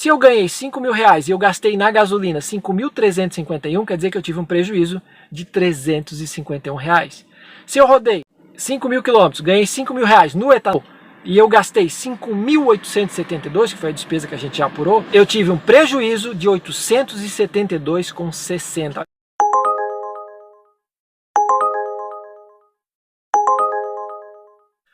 Se eu ganhei 5 mil reais e eu gastei na gasolina 5.351, quer dizer que eu tive um prejuízo de 351 reais. Se eu rodei 5 mil quilômetros, ganhei 5 mil reais no etanol e eu gastei 5.872, que foi a despesa que a gente já apurou, eu tive um prejuízo de 872,60.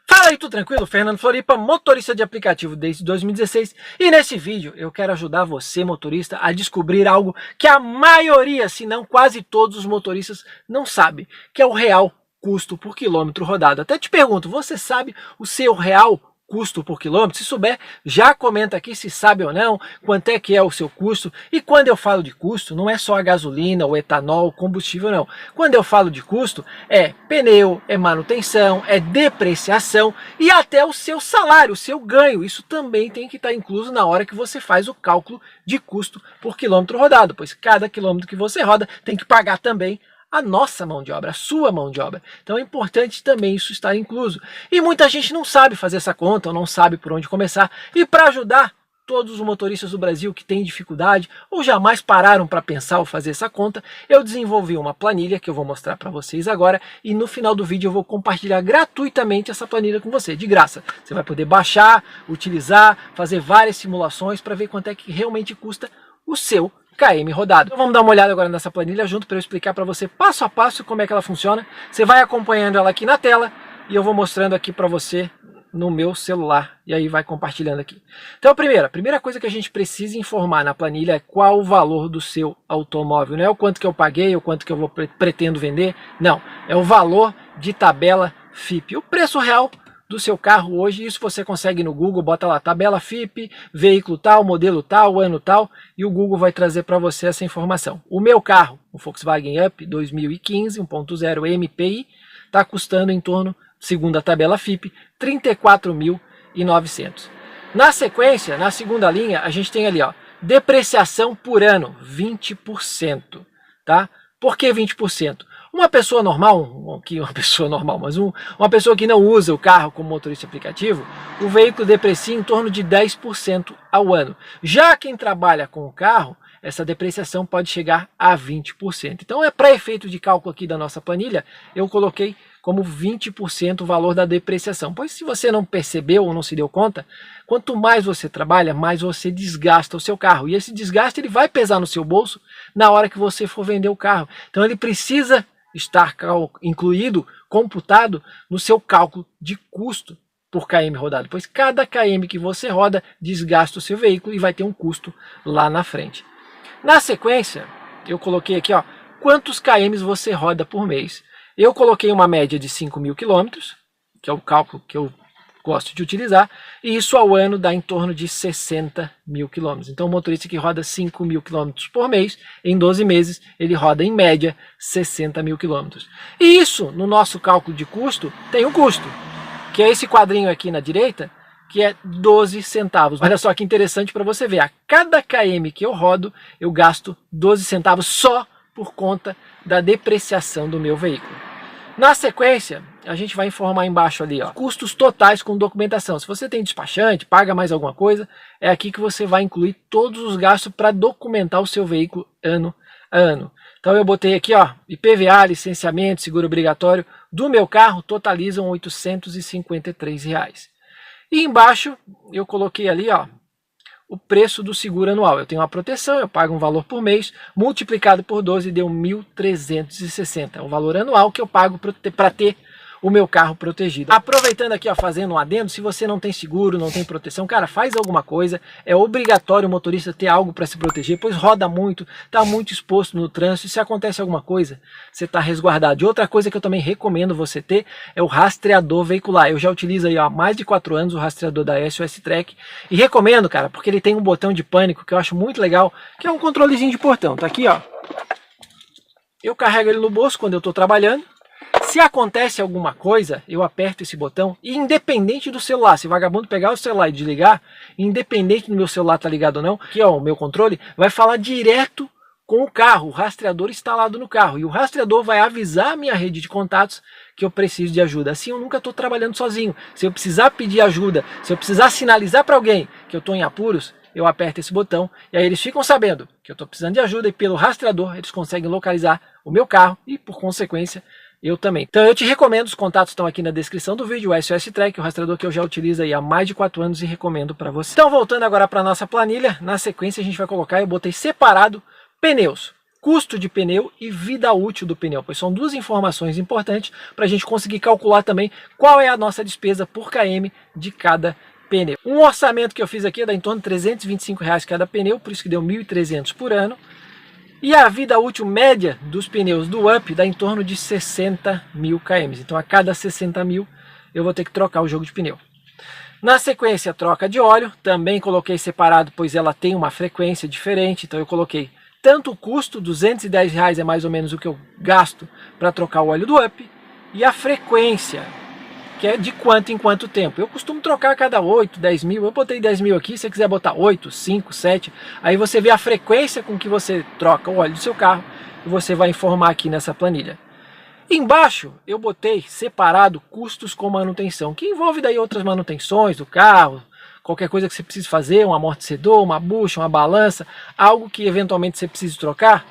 Fala aí, tudo tranquilo? Fernando Floripa, motorista de aplicativo desde 2016, e nesse vídeo eu quero ajudar você, motorista, a descobrir algo que a maioria, se não quase todos os motoristas não sabem, que é o real custo por quilômetro rodado. Até te pergunto, você sabe o seu real custo por quilômetro? Se souber, já comenta aqui se sabe ou não, quanto é que é o seu custo. E quando eu falo de custo, não é só a gasolina, o etanol, o combustível, não. Quando eu falo de custo, é pneu, é manutenção, é depreciação e até o seu salário, o seu ganho. Isso também tem que estar incluso na hora que você faz o cálculo de custo por quilômetro rodado, pois cada quilômetro que você roda tem que pagar também a nossa mão de obra, a sua mão de obra. Então é importante também isso estar incluso. E muita gente não sabe fazer essa conta, ou não sabe por onde começar. E para ajudar todos os motoristas do Brasil que têm dificuldade ou jamais pararam para pensar ou fazer essa conta, eu desenvolvi uma planilha que eu vou mostrar para vocês agora, e no final do vídeo eu vou compartilhar gratuitamente essa planilha com você, de graça. Você vai poder baixar, utilizar, fazer várias simulações para ver quanto é que realmente custa o seu KM rodado. Então vamos dar uma olhada agora nessa planilha junto para eu explicar para você passo a passo como é que ela funciona. Você vai acompanhando ela aqui na tela e eu vou mostrando aqui para você no meu celular, e aí vai compartilhando aqui. Então a primeira coisa que a gente precisa informar na planilha é qual o valor do seu automóvel. Não é o quanto que eu paguei, o quanto que eu pretendo vender, não. É o valor de tabela FIPE, o preço real do seu carro hoje. Isso você consegue no Google, bota lá tabela FIPE, veículo tal, modelo tal, ano tal, e o Google vai trazer para você essa informação. O meu carro, o Volkswagen Up 2015, 1.0 MPI, está custando em torno, segundo a tabela FIPE, 34.900. Na sequência, na segunda linha, a gente tem ali, ó, depreciação por ano, 20%, tá? Por que 20%? Uma pessoa normal, uma pessoa que não usa o carro como motorista aplicativo, o veículo deprecia em torno de 10% ao ano. Já quem trabalha com o carro, essa depreciação pode chegar a 20%. Então, para efeito de cálculo aqui da nossa planilha, eu coloquei como 20% o valor da depreciação. Pois se você não percebeu ou não se deu conta, quanto mais você trabalha, mais você desgasta o seu carro. E esse desgaste ele vai pesar no seu bolso na hora que você for vender o carro. Então ele precisa estar incluído, computado no seu cálculo de custo por KM rodado, pois cada KM que você roda desgasta o seu veículo e vai ter um custo lá na frente. Na sequência, eu coloquei aqui, ó, quantos KMs você roda por mês. Eu coloquei uma média de 5 mil quilômetros, que é o cálculo que eu gosto de utilizar, e isso ao ano dá em torno de 60 mil quilômetros. Então o motorista que roda 5 mil quilômetros por mês, em 12 meses, ele roda em média 60 mil quilômetros. E isso, no nosso cálculo de custo, tem um custo, que é esse quadrinho aqui na direita, que é 12 centavos. Olha só que interessante para você ver, a cada KM que eu rodo, eu gasto 12 centavos só por conta da depreciação do meu veículo. Na sequência, a gente vai informar embaixo ali, ó, custos totais com documentação. Se você tem despachante, paga mais alguma coisa, é aqui que você vai incluir todos os gastos para documentar o seu veículo ano a ano. Então eu botei aqui, ó, IPVA, licenciamento, seguro obrigatório do meu carro totalizam R$ 853. E embaixo eu coloquei ali, ó, o preço do seguro anual. Eu tenho uma proteção, eu pago um valor por mês, multiplicado por 12 deu 1.360. É o valor anual que eu pago para ter o meu carro protegido. Aproveitando aqui, ó, fazendo um adendo, se você não tem seguro, não tem proteção, cara, faz alguma coisa. É obrigatório o motorista ter algo para se proteger, pois roda muito, está muito exposto no trânsito. E se acontece alguma coisa, você está resguardado. E outra coisa que eu também recomendo você ter é o rastreador veicular. Eu já utilizo aí há mais de 4 anos o rastreador da SOS Track e recomendo, cara, porque ele tem um botão de pânico que eu acho muito legal, que é um controlezinho de portão. Tá aqui, ó. Eu carrego ele no bolso quando eu estou trabalhando. Se acontece alguma coisa, eu aperto esse botão e independente do celular, se o vagabundo pegar o celular e desligar, independente do meu celular tá ligado ou não, que é o meu controle, vai falar direto com o carro, o rastreador instalado no carro. E o rastreador vai avisar a minha rede de contatos que eu preciso de ajuda. Assim eu nunca estou trabalhando sozinho. Se eu precisar pedir ajuda, se eu precisar sinalizar para alguém que eu estou em apuros, eu aperto esse botão e aí eles ficam sabendo que eu estou precisando de ajuda e pelo rastreador eles conseguem localizar o meu carro e, por consequência, eu também. Então eu te recomendo, os contatos estão aqui na descrição do vídeo, o SOS Track, o rastreador que eu já utilizo aí há mais de 4 anos e recomendo para você. Então voltando agora para a nossa planilha, na sequência a gente vai colocar, eu botei separado pneus, custo de pneu e vida útil do pneu, pois são duas informações importantes para a gente conseguir calcular também qual é a nossa despesa por km de cada pneu. Um orçamento que eu fiz aqui dá em torno de R$325 cada pneu, por isso que deu R$1.300 por ano. E a vida útil média dos pneus do Up dá em torno de 60.000 km. Então a cada 60.000 eu vou ter que trocar o jogo de pneu. Na sequência, troca de óleo. Também coloquei separado, pois ela tem uma frequência diferente. Então eu coloquei tanto o custo, R$210 é mais ou menos o que eu gasto para trocar o óleo do Up. E a frequência, que é de quanto em quanto tempo. Eu costumo trocar a cada 8, 10 mil, eu botei 10 mil aqui, se você quiser botar 8, 5, 7, aí você vê a frequência com que você troca o óleo do seu carro e você vai informar aqui nessa planilha. Embaixo eu botei separado custos com manutenção, que envolve daí outras manutenções do carro, qualquer coisa que você precise fazer, um amortecedor, uma bucha, uma balança, algo que eventualmente você precise trocar,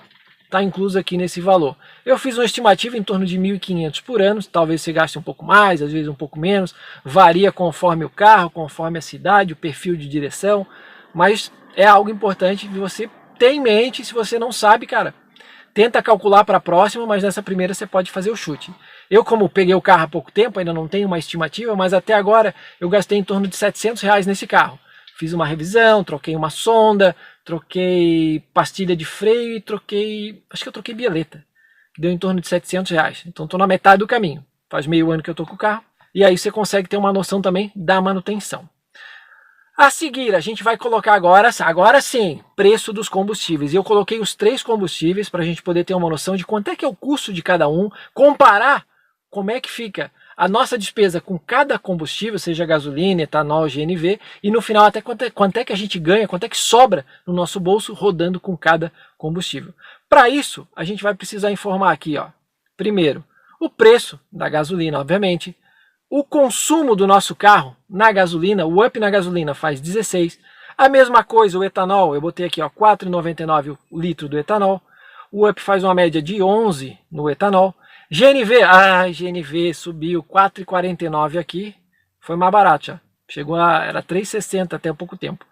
está incluso aqui nesse valor. Eu fiz uma estimativa em torno de 1.500 por ano, talvez você gaste um pouco mais, às vezes um pouco menos, varia conforme o carro, conforme a cidade, o perfil de direção, mas é algo importante de você ter em mente. Se você não sabe, cara, tenta calcular para a próxima, mas nessa primeira você pode fazer o chute. Eu, como peguei o carro há pouco tempo, ainda não tenho uma estimativa, mas até agora eu gastei em torno de R$700 nesse carro. Fiz uma revisão, troquei uma sonda, troquei pastilha de freio e troquei, acho que eu troquei bieleta, que deu em torno de R$700. Então estou na metade do caminho, faz meio ano que eu estou com o carro, e aí você consegue ter uma noção também da manutenção. A seguir, a gente vai colocar agora sim, preço dos combustíveis. E eu coloquei os 3 combustíveis para a gente poder ter uma noção de quanto é que é o custo de cada um, comparar como é que fica a nossa despesa com cada combustível, seja gasolina, etanol, GNV, e no final até quanto é que a gente ganha, quanto é que sobra no nosso bolso rodando com cada combustível. Para isso, a gente vai precisar informar aqui, ó, primeiro, o preço da gasolina, obviamente, o consumo do nosso carro na gasolina, o Up na gasolina faz 16, a mesma coisa o etanol, eu botei aqui, ó, R$4,99 o litro do etanol, o Up faz uma média de 11 no etanol. GNV, GNV subiu R$4,49 aqui, foi mais barato já, chegou era R$3,60 até há pouco tempo.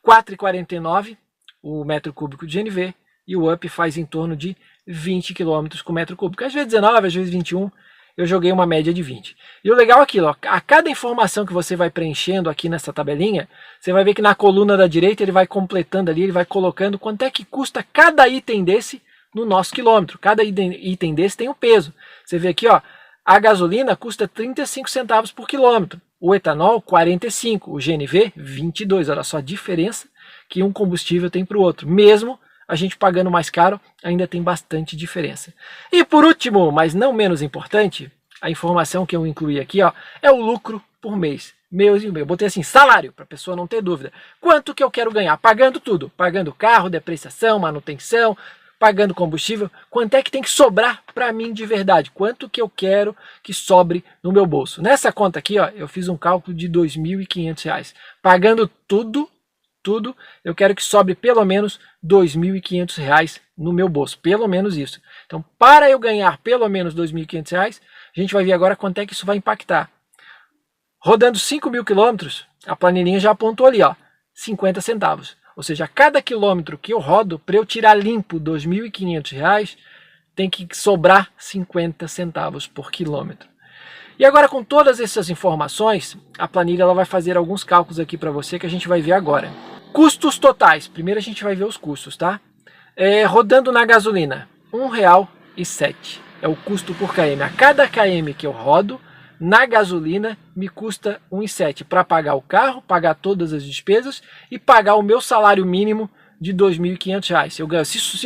R$4,49 o metro cúbico de GNV e o Up faz em torno de 20 km com metro cúbico, às vezes 19, às vezes 21, eu joguei uma média de 20. E o legal é aquilo, ó, a cada informação que você vai preenchendo aqui nessa tabelinha, você vai ver que na coluna da direita ele vai completando ali, ele vai colocando quanto é que custa cada item desse no nosso quilômetro. Cada item desse tem um peso. Você vê aqui, ó, a gasolina custa 35 centavos por quilômetro, o etanol 45, o GNV 22. Olha só a diferença que um combustível tem para o outro. Mesmo a gente pagando mais caro, ainda tem bastante diferença. E por último, mas não menos importante, a informação que eu incluí aqui, ó, é o lucro por mês. Eu botei assim, salário, para a pessoa não ter dúvida. Quanto que eu quero ganhar? Pagando tudo. Pagando carro, depreciação, manutenção, pagando combustível, quanto é que tem que sobrar para mim de verdade? Quanto que eu quero que sobre no meu bolso? Nessa conta aqui, ó, eu fiz um cálculo de R$2.500. Pagando tudo, eu quero que sobre pelo menos R$2.500 no meu bolso. Pelo menos isso. Então, para eu ganhar pelo menos R$2.500, a gente vai ver agora quanto é que isso vai impactar. Rodando 5.000 quilômetros, a planilhinha já apontou ali, ó, 50 centavos. Ou seja, a cada quilômetro que eu rodo, para eu tirar limpo R$2.500, tem que sobrar 50 centavos por quilômetro. E agora, com todas essas informações, a planilha ela vai fazer alguns cálculos aqui para você que a gente vai ver agora. Custos totais. Primeiro a gente vai ver os custos, tá? Rodando na gasolina, R$1,07 é o custo por km. A cada km que eu rodo, na gasolina, me custa R$1,07 para pagar o carro, pagar todas as despesas e pagar o meu salário mínimo de R$2.500. Se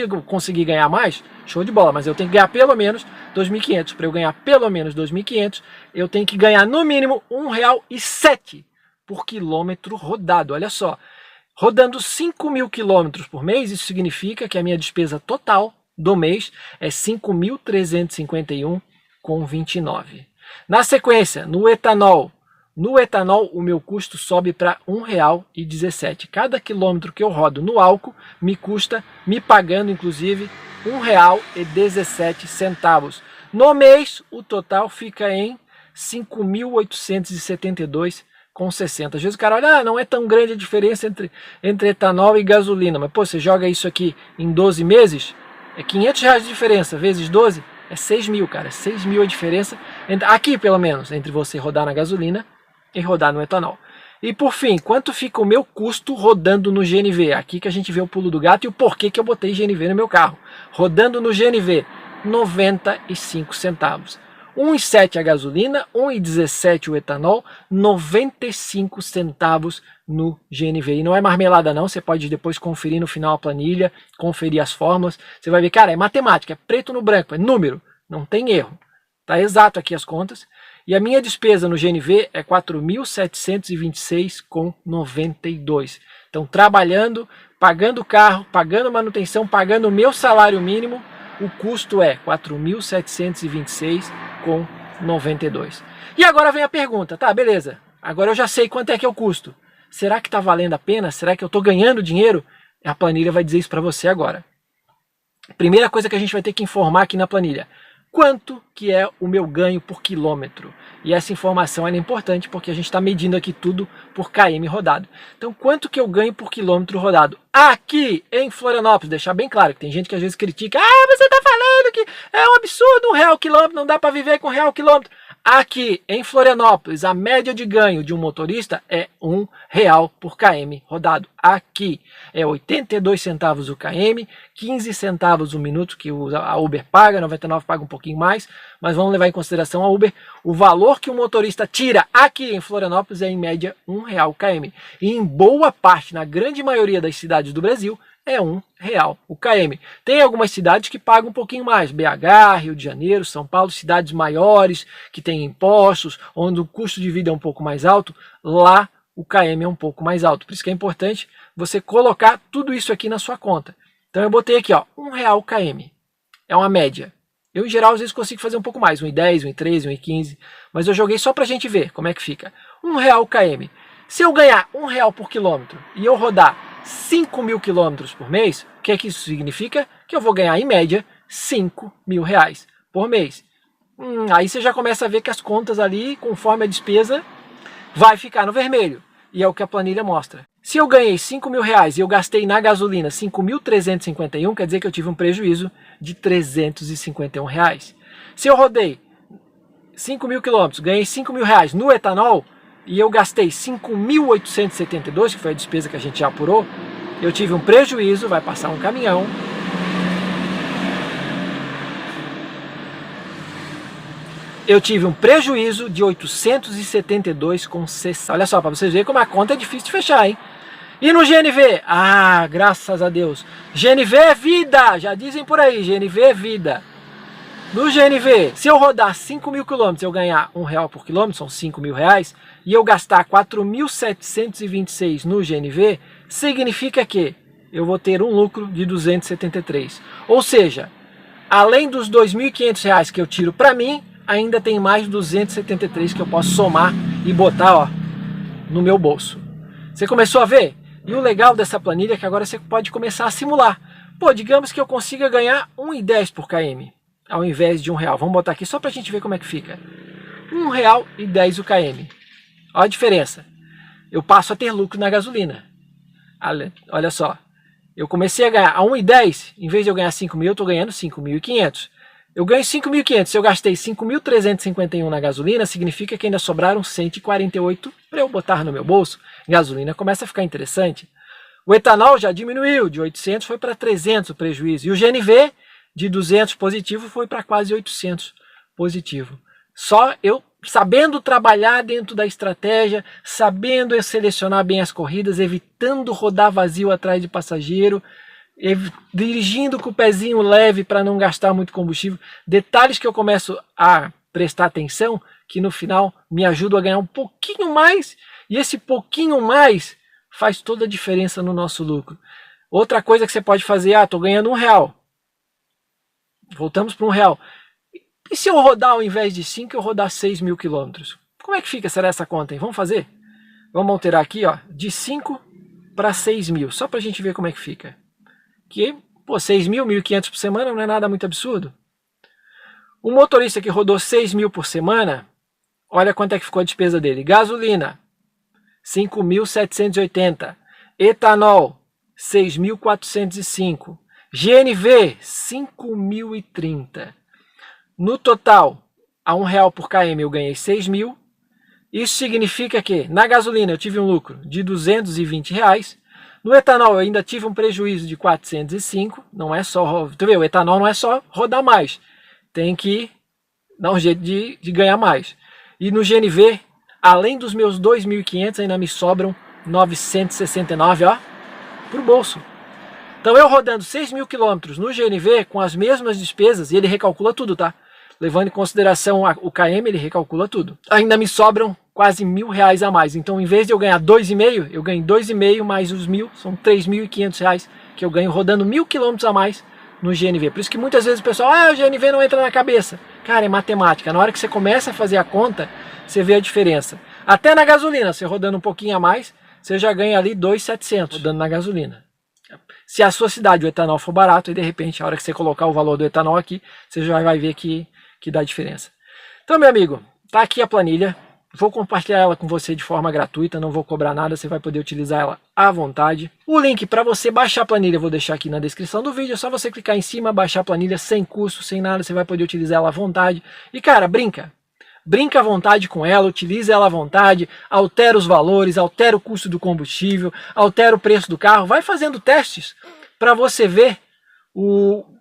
eu conseguir ganhar mais, show de bola, mas eu tenho que ganhar pelo menos R$2.500. Para eu ganhar pelo menos R$2.500, eu tenho que ganhar no mínimo R$1,07 por quilômetro rodado. Olha só, rodando 5.000 quilômetros por mês, isso significa que a minha despesa total do mês é R$5.351,29. Na sequência, no etanol, No etanol, o meu custo sobe para R$ 1,17. Cada quilômetro que eu rodo no álcool me custa, me pagando inclusive, R$ 1,17. No mês, o total fica em R$ 5.872,60. Às vezes o cara olha, não é tão grande a diferença entre etanol e gasolina. Mas, pô, você joga isso aqui em 12 meses, é R$ 500 de diferença, vezes 12, é 6 mil, cara. 6 mil a diferença, aqui pelo menos, entre você rodar na gasolina e rodar no etanol. E por fim, quanto fica o meu custo rodando no GNV? Aqui que a gente vê o pulo do gato e o porquê que eu botei GNV no meu carro. Rodando no GNV, 95 centavos. 1,7 a gasolina, 1,17 o etanol, 95 centavos no GNV. E não é marmelada não, você pode depois conferir no final a planilha, conferir as fórmulas. Você vai ver, cara, é matemática, é preto no branco, é número, não tem erro. Tá exato aqui as contas. E a minha despesa no GNV é R$ 4.726,92. Então, trabalhando, pagando o carro, pagando manutenção, pagando o meu salário mínimo, o custo é R$ 4.726,92. E agora vem a pergunta, tá, beleza, agora eu já sei quanto é que é o custo. Será que está valendo a pena? Será que eu estou ganhando dinheiro? A planilha vai dizer isso para você agora. Primeira coisa que a gente vai ter que informar aqui na planilha. Quanto que é o meu ganho por quilômetro? E essa informação é importante porque a gente está medindo aqui tudo por km rodado. Então, quanto que eu ganho por quilômetro rodado? Aqui em Florianópolis, deixar bem claro que tem gente que às vezes critica, você está falando que é um absurdo R$ 1 quilômetro, não dá para viver com R$ 1 quilômetro. Aqui em Florianópolis, a média de ganho de um motorista é R$ 1 por km rodado. Aqui é 82 centavos o km, 15 centavos o minuto que a Uber paga, 99 paga um pouquinho mais, mas vamos levar em consideração a Uber. O valor que o motorista tira aqui em Florianópolis é em média R$ 1 o km. E em boa parte, na grande maioria das cidades do Brasil, é R$ 1 o km. Tem algumas cidades que pagam um pouquinho mais, BH, Rio de Janeiro, São Paulo, cidades maiores, que têm impostos, onde o custo de vida é um pouco mais alto, lá o km é um pouco mais alto. Por isso que é importante você colocar tudo isso aqui na sua conta. Então eu botei aqui, ó, R$ 1 o km, é uma média. Eu, em geral, às vezes consigo fazer um pouco mais, 1,10, 1,13, 1,15, mas eu joguei só para a gente ver como é que fica. R$ 1 o km. Se eu ganhar R$ 1 por quilômetro e eu rodar 5 mil quilômetros por mês, o que é que isso significa? Que eu vou ganhar, em média, R$ 5.000 por mês. Aí você já começa a ver que as contas ali, conforme a despesa, vai ficar no vermelho. E é o que a planilha mostra. Se eu ganhei R$ 5.000 e eu gastei na gasolina R$ 5.351, quer dizer que eu tive um prejuízo de R$ 351. Se eu rodei 5 mil quilômetros, ganhei R$ 5.000 no etanol, e eu gastei 5.872, que foi a despesa que a gente já apurou, eu tive um prejuízo, vai passar um caminhão. Eu tive um prejuízo de 872,60. Olha só, para vocês verem como a conta é difícil de fechar, hein? E no GNV? Graças a Deus. GNV é vida, já dizem por aí, GNV é vida. No GNV, se eu rodar 5 mil quilômetros, eu ganhar R$ 1 por quilômetro, são R$ 5.000, e eu gastar 4.726 no GNV, significa que eu vou ter um lucro de 273. Ou seja, além dos R$ 2.500 que eu tiro para mim, ainda tem mais 273 que eu posso somar e botar, ó, no meu bolso. Você começou a ver? E o legal dessa planilha é que agora você pode começar a simular. Pô, digamos que eu consiga ganhar 1,10 por km. Ao invés de R$ 1. Vamos botar aqui só para a gente ver como é que fica. R$ 1,10 o km. Olha a diferença. Eu passo a ter lucro na gasolina. Olha só. Eu comecei a ganhar a 1,10. Em vez de eu ganhar 5 mil, eu estou ganhando 5.500. Eu ganho 5.500. Se eu gastei 5.351 na gasolina, significa que ainda sobraram 148 para eu botar no meu bolso. Gasolina começa a ficar interessante. O etanol já diminuiu. De 800 foi para 300 o prejuízo. E o GNV... de 200 positivo foi para quase 800 positivo. Só eu sabendo trabalhar dentro da estratégia, sabendo selecionar bem as corridas, evitando rodar vazio atrás de passageiro, dirigindo com o pezinho leve para não gastar muito combustível. Detalhes que eu começo a prestar atenção, que no final me ajudam a ganhar um pouquinho mais, e esse pouquinho mais faz toda a diferença no nosso lucro. Outra coisa que você pode fazer, estou ganhando R$ 1. Voltamos para R$ 1. E se eu rodar ao invés de 5, eu rodar 6 mil quilômetros? Como é que fica, será essa conta, hein? Vamos fazer? Vamos alterar aqui, ó, de 5 para 6 mil, só para a gente ver como é que fica. Que, pô, 6 mil, 1.500 por semana não é nada muito absurdo. O motorista que rodou 6 mil por semana, olha quanto é que ficou a despesa dele. Gasolina, 5.780. Etanol, 6.405. GNV, 5.030. No total, a R$1 por km eu ganhei 6 mil. Isso significa que na gasolina eu tive um lucro de R$220. No etanol eu ainda tive um prejuízo de 405. Não é só, tu vê, o etanol não é só rodar mais. Tem que dar um jeito de ganhar mais. E no GNV, além dos meus 2.500, ainda me sobram 969, ó, pro bolso. Então eu rodando 6 mil quilômetros no GNV com as mesmas despesas, e ele recalcula tudo, tá? Levando em consideração o KM, ele recalcula tudo. Ainda me sobram quase R$1.000 a mais. Então, em vez de eu ganhar 2,5, eu ganho 2,5 mais os 1.000, são R$3.500 que eu ganho rodando 1.000 quilômetros a mais no GNV. Por isso que muitas vezes o pessoal, o GNV não entra na cabeça. Cara, é matemática. Na hora que você começa a fazer a conta, você vê a diferença. Até na gasolina, você rodando um pouquinho a mais, você já ganha ali 2.700 rodando na gasolina. Se a sua cidade o etanol for barato, e de repente, a hora que você colocar o valor do etanol aqui, você já vai ver que dá diferença. Então, meu amigo, tá aqui a planilha. Vou compartilhar ela com você de forma gratuita, não vou cobrar nada, você vai poder utilizar ela à vontade. O link para você baixar a planilha eu vou deixar aqui na descrição do vídeo, é só você clicar em cima, baixar a planilha sem custo, sem nada, você vai poder utilizar ela à vontade. E cara, brinca à vontade com ela, utiliza ela à vontade, altera os valores, altera o custo do combustível, altera o preço do carro, vai fazendo testes para você ver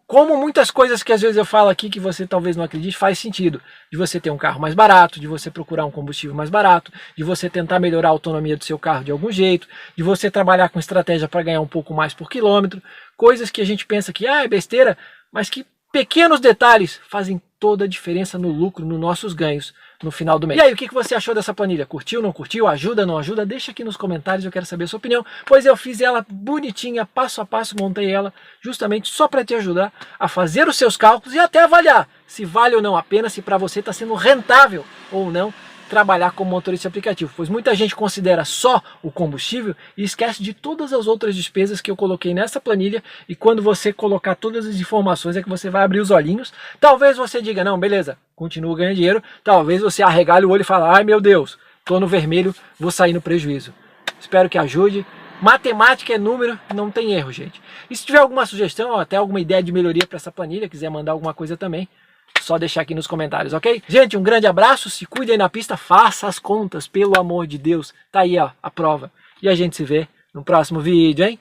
como muitas coisas que às vezes eu falo aqui que você talvez não acredite, faz sentido. De você ter um carro mais barato, de você procurar um combustível mais barato, de você tentar melhorar a autonomia do seu carro de algum jeito, de você trabalhar com estratégia para ganhar um pouco mais por quilômetro. Coisas que a gente pensa que é besteira, mas que pequenos detalhes fazem toda a diferença no lucro, nos nossos ganhos no final do mês. E aí, o que você achou dessa planilha? Curtiu, não curtiu? Ajuda, não ajuda? Deixa aqui nos comentários, eu quero saber a sua opinião, pois eu fiz ela bonitinha, passo a passo, montei ela justamente só para te ajudar a fazer os seus cálculos e até avaliar se vale ou não a pena, se para você está sendo rentável ou não trabalhar como motorista aplicativo, pois muita gente considera só o combustível e esquece de todas as outras despesas que eu coloquei nessa planilha, e quando você colocar todas as informações é que você vai abrir os olhinhos. Talvez você diga, não, beleza, continuo ganhando dinheiro, talvez você arregale o olho e fale, ai meu Deus, tô no vermelho, vou sair no prejuízo. Espero que ajude. Matemática é número, não tem erro, gente. E se tiver alguma sugestão ou até alguma ideia de melhoria para essa planilha, quiser mandar alguma coisa também, só deixar aqui nos comentários, ok? Gente, um grande abraço, se cuide aí na pista, faça as contas, pelo amor de Deus. Tá aí, ó, a prova. E a gente se vê no próximo vídeo, hein?